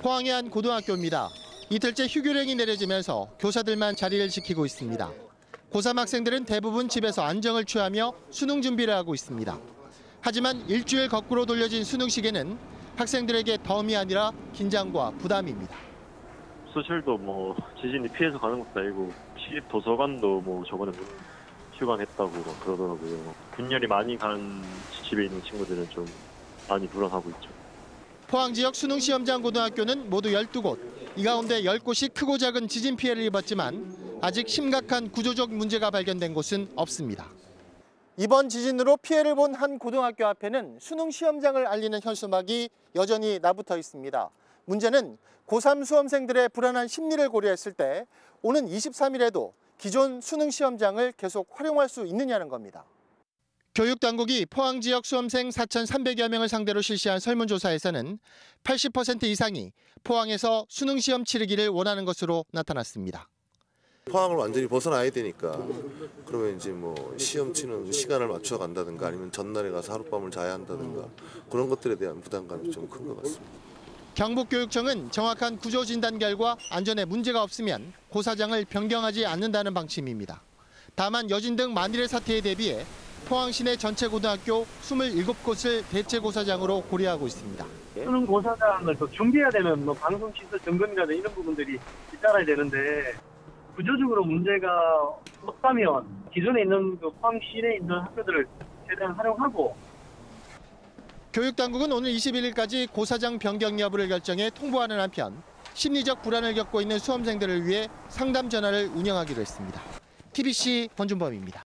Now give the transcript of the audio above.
포항의 한 고등학교입니다. 이틀째 휴교령이 내려지면서 교사들만 자리를 지키고 있습니다. 고3 학생들은 대부분 집에서 안정을 취하며 수능 준비를 하고 있습니다. 하지만 일주일 거꾸로 돌려진 수능 시기는 학생들에게 덤이 아니라 긴장과 부담입니다. 수실도 지진이 피해서 가는 것도 아니고 도서관도 저번에 문 휴강했다고 그러더라고요. 분열이 많이 간 집에 있는 친구들은 좀 많이 불안하고 있죠. 포항 지역 수능 시험장 고등학교는 모두 12곳. 이 가운데 10곳이 크고 작은 지진 피해를 입었지만 아직 심각한 구조적 문제가 발견된 곳은 없습니다. 이번 지진으로 피해를 본 한 고등학교 앞에는 수능 시험장을 알리는 현수막이 여전히 나붙어 있습니다. 문제는 고3 수험생들의 불안한 심리를 고려했을 때 오는 23일에도 기존 수능 시험장을 계속 활용할 수 있느냐는 겁니다. 교육당국이 포항 지역 수험생 4,300여 명을 상대로 실시한 설문조사에서는 80% 이상이 포항에서 수능 시험 치르기를 원하는 것으로 나타났습니다. 포항을 완전히 벗어나야 되니까 그러면 이제 시험 치는 시간을 맞춰 간다든가 아니면 전날에 가서 하룻밤을 자야 한다든가 그런 것들에 대한 부담감이 좀 큰 것 같습니다. 경북교육청은 정확한 구조 진단 결과 안전에 문제가 없으면 고사장을 변경하지 않는다는 방침입니다. 다만 여진 등 만일의 사태에 대비해 포항 시내 전체 고등학교 27곳을 대체 고사장으로 고려하고 있습니다. 수능 고사장을 또 준비해야 되는 방송 시설 점검이라든지 이런 부분들이 잇따라야 되는데 구조적으로 문제가 없다면 기존에 있는 포항 시내에 있는 학교들을 최대한 활용하고. 교육당국은 오늘 21일까지 고사장 변경 여부를 결정해 통보하는 한편 심리적 불안을 겪고 있는 수험생들을 위해 상담 전화를 운영하기로 했습니다. TBC 권준범입니다.